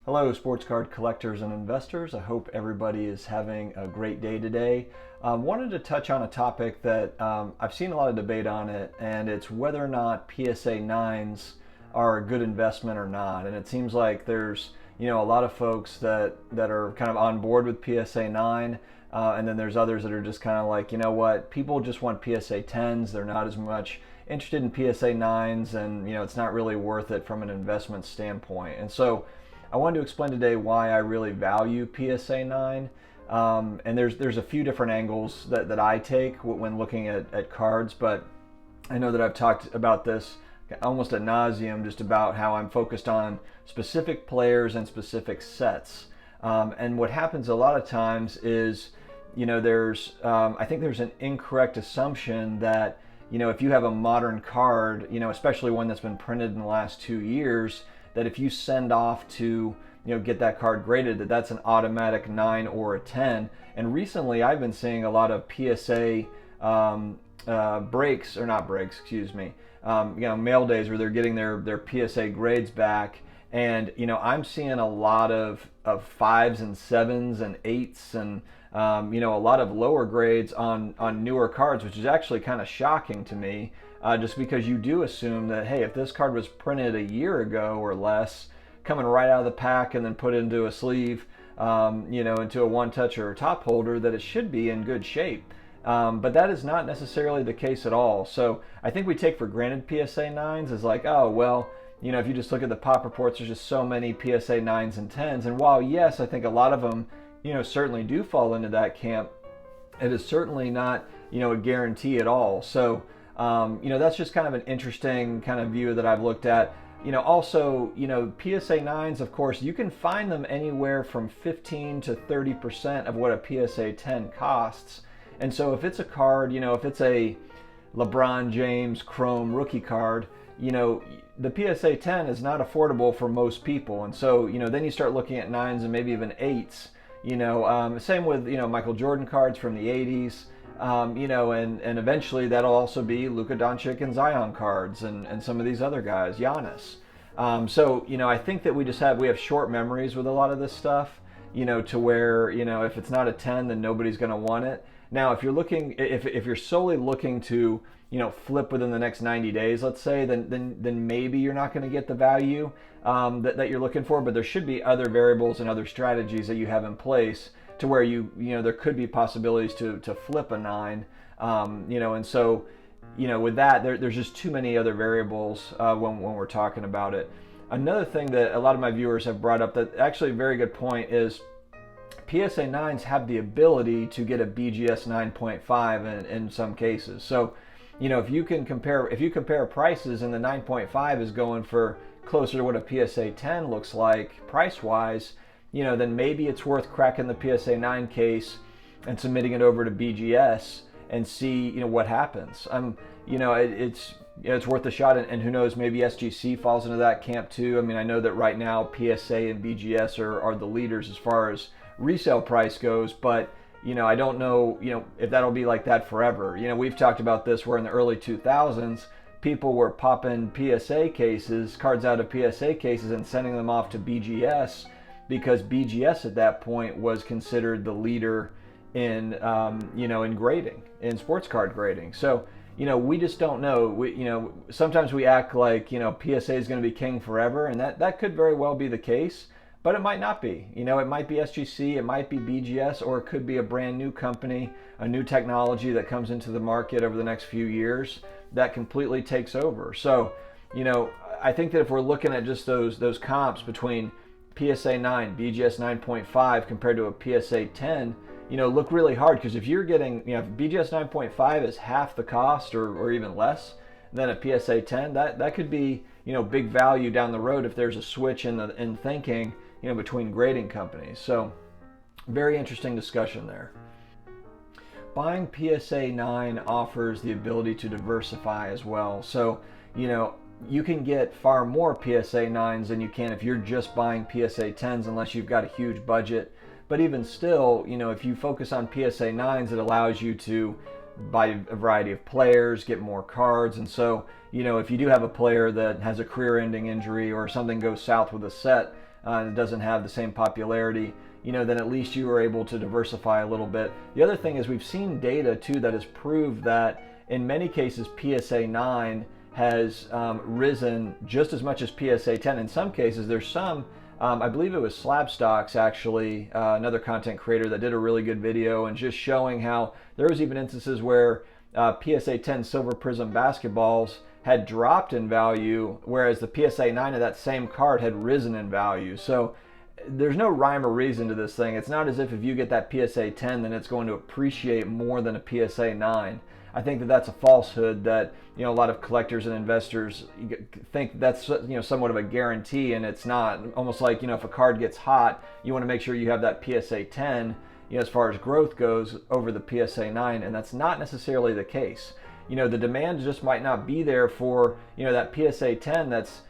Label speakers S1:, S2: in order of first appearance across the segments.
S1: Hello, sports card collectors and investors. I hope everybody is having a great day today. Wanted to touch on a topic that I've seen a lot of debate on it, and it's whether or not PSA 9s are a good investment or not. And it seems like there's a lot of folks that are kind of on board with PSA 9, and then there's others that are just kind of like, you know what, people just want PSA 10s. They're not as much interested in PSA 9s, and it's not really worth it from an investment standpoint. And so I wanted to explain today why I really value PSA 9. And there's a few different angles that I take when looking at cards, but I know that I've talked about this almost ad nauseum, just about how I'm focused on specific players and specific sets. And what happens a lot of times is, I think there's an incorrect assumption that, if you have a modern card, especially one that's been printed in the last 2 years, that if you send off to get that card graded, that's an automatic 9 or a 10. And recently I've been seeing a lot of PSA breaks, or not breaks, excuse me, mail days where they're getting their PSA grades back, and I'm seeing a lot of 5s and 7s and 8s and a lot of lower grades on newer cards, which is actually kind of shocking to me. Just because you do assume that, hey, if this card was printed a year ago or less, coming right out of the pack and then put into a sleeve, into a one-touch or a top holder, that it should be in good shape. But that is not necessarily the case at all. So I think we take for granted PSA 9s as like, oh, well, if you just look at the pop reports, there's just so many PSA 9s and 10s. And while, yes, I think a lot of them, certainly do fall into that camp, it is certainly not, a guarantee at all. So that's just kind of an interesting kind of view that I've looked at. Also, PSA 9s, of course, you can find them anywhere from 15 to 30% of what a PSA 10 costs. And so if it's a card, if it's a LeBron James Chrome rookie card, the PSA 10 is not affordable for most people. And so, then you start looking at 9s and maybe even 8s. Same with, Michael Jordan cards from the 80s. And eventually that'll also be Luka Doncic and Zion cards and some of these other guys, Giannis. I think that we have short memories with a lot of this stuff, to where, if it's not a 10, then nobody's going to want it. Now, if you're solely looking to, flip within the next 90 days, let's say, then maybe you're not going to get the value that you're looking for, but there should be other variables and other strategies that you have in place to where there could be possibilities to flip a 9, and so, with that, there's just too many other variables when we're talking about it. Another thing that a lot of my viewers have brought up, that actually a very good point, is PSA 9s have the ability to get a BGS 9.5 in some cases. So, if you compare prices, and the 9.5 is going for closer to what a PSA 10 looks like price-wise, then maybe it's worth cracking the PSA 9 case and submitting it over to BGS and see, what happens. It's worth a shot, and who knows, maybe SGC falls into that camp too. I mean, I know that right now PSA and BGS are the leaders as far as resale price goes, but I don't know, if that'll be like that forever. We've talked about this where in the early 2000s, people were popping PSA cases, cards out of PSA cases, and sending them off to BGS, because BGS at that point was considered the leader in in grading, in sports card grading. So we just don't know. Sometimes we act like PSA is going to be king forever, and that could very well be the case, but it might not be. It might be SGC, it might be BGS, or it could be a brand new company, a new technology that comes into the market over the next few years that completely takes over. So I think that if we're looking at just those comps between PSA 9, BGS 9.5 compared to a PSA 10, look really hard, because if you're getting, if BGS 9.5 is half the cost or even less than a PSA 10, that could be, big value down the road if there's a switch in thinking, between grading companies. So very interesting discussion there. Buying PSA 9 offers the ability to diversify as well. So, you can get far more PSA 9s than you can if you're just buying PSA 10s, unless you've got a huge budget. But even still, if you focus on PSA 9s, it allows you to buy a variety of players, get more cards. And so, if you do have a player that has a career-ending injury or something goes south with a set, and it doesn't have the same popularity, then at least you are able to diversify a little bit. The other thing is we've seen data too that has proved that in many cases PSA 9 has risen just as much as PSA 10. In some cases, there's some, I believe it was Slab Stocks actually, another content creator that did a really good video and just showing how there was even instances where PSA 10 Silver Prism basketballs had dropped in value, whereas the PSA 9 of that same card had risen in value. So there's no rhyme or reason to this thing. It's not as if you get that PSA 10, then it's going to appreciate more than a PSA 9. I think that that's a falsehood that a lot of collectors and investors think that's somewhat of a guarantee, and it's not. Almost like if a card gets hot, you want to make sure you have that PSA 10 as far as growth goes over the PSA 9, and that's not necessarily the case. The demand just might not be there for that PSA 10 that's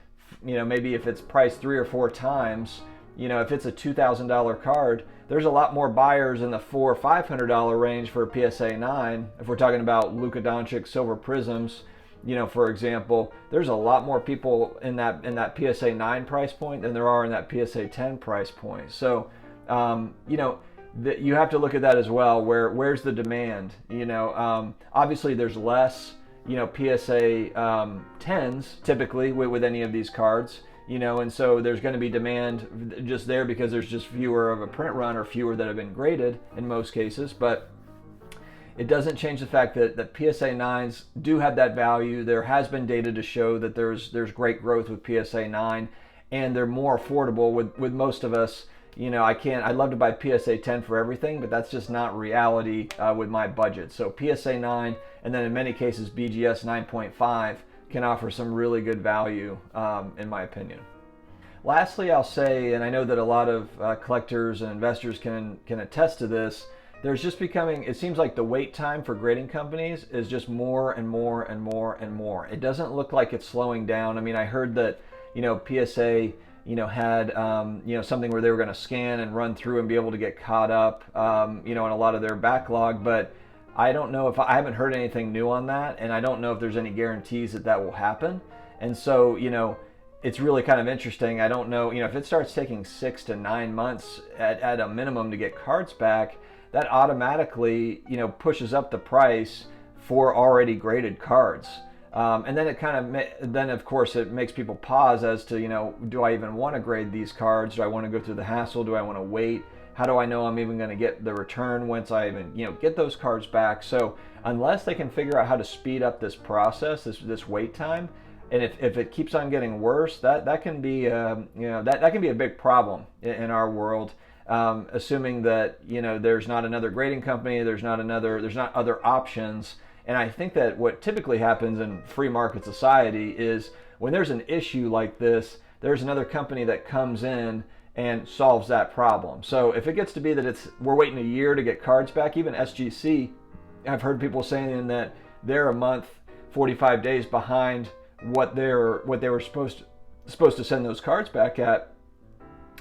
S1: maybe if it's priced 3 or 4 times, if it's a $2,000 card, there's a lot more buyers in the $400 or $500 range for a PSA 9. If we're talking about Luka Doncic Silver Prisms, for example, there's a lot more people in that PSA 9 price point than there are in that PSA 10 price point. So, you have to look at that as well. Where's the demand? Obviously there's less, PSA 10s typically with any of these cards. And so there's going to be demand just there because there's just fewer of a print run or fewer that have been graded in most cases. But it doesn't change the fact that PSA 9s do have that value. There has been data to show that there's great growth with PSA 9, and they're more affordable with most of us. I'd love to buy PSA 10 for everything, but that's just not reality with my budget. So PSA 9, and then in many cases BGS 9.5 can offer some really good value, in my opinion. Lastly, I'll say, and I know that a lot of collectors and investors can attest to this, there's just becoming, it seems like the wait time for grading companies is just more and more and more and more. It doesn't look like it's slowing down. I mean, I heard that, PSA, had, something where they were going to scan and run through and be able to get caught up, in a lot of their backlog, but I don't know if I haven't heard anything new on that, and I don't know if there's any guarantees that will happen. And so, it's really kind of interesting. I don't know, if it starts taking 6 to 9 months at a minimum to get cards back, that automatically, pushes up the price for already graded cards. And then then of course it makes people pause as to, do I even want to grade these cards? Do I want to go through the hassle? Do I want to wait? How do I know I'm even going to get the return once I even, get those cards back? So unless they can figure out how to speed up this process, this wait time, and if it keeps on getting worse, that can be, that can be a big problem in our world. Assuming that, there's not another grading company, there's not other options. And I think that what typically happens in free market society is when there's an issue like this, there's another company that comes in and solves that problem. So if it gets to be that we're waiting a year to get cards back, even SGC, I've heard people saying that they're a month, 45 days behind what they were supposed to send those cards back at.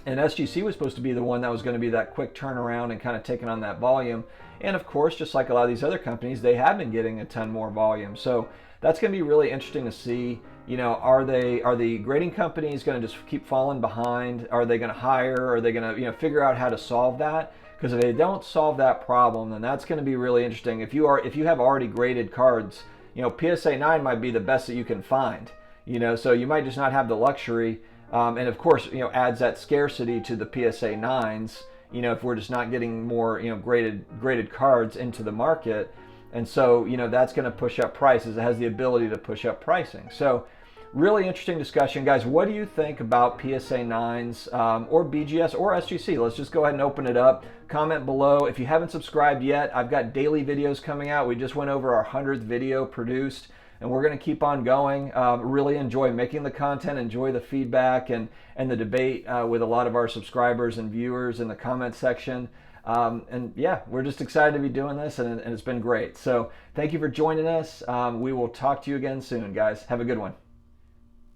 S1: And SGC was supposed to be the one that was going to be that quick turnaround and kind of taking on that volume. And of course, just like a lot of these other companies, they have been getting a ton more volume. So that's going to be really interesting to see. Are the grading companies going to just keep falling behind? Are they going to hire? Are they going to figure out how to solve that? Because if they don't solve that problem, then that's going to be really interesting. If you have already graded cards, PSA 9 might be the best that you can find. So you might just not have the luxury. And of course, adds that scarcity to the PSA 9s, if we're just not getting more, graded cards into the market. And so, that's going to push up prices. It has the ability to push up pricing. So really interesting discussion. Guys, what do you think about PSA 9s or BGS or SGC? Let's just go ahead and open it up. Comment below. If you haven't subscribed yet, I've got daily videos coming out. We just went over our 100th video produced. And we're going to keep on going. Really enjoy making the content, enjoy the feedback and the debate with a lot of our subscribers and viewers in the comment section. And yeah, we're just excited to be doing this, and it's been great. So thank you for joining us. We will talk to you again soon, guys. Have a good one.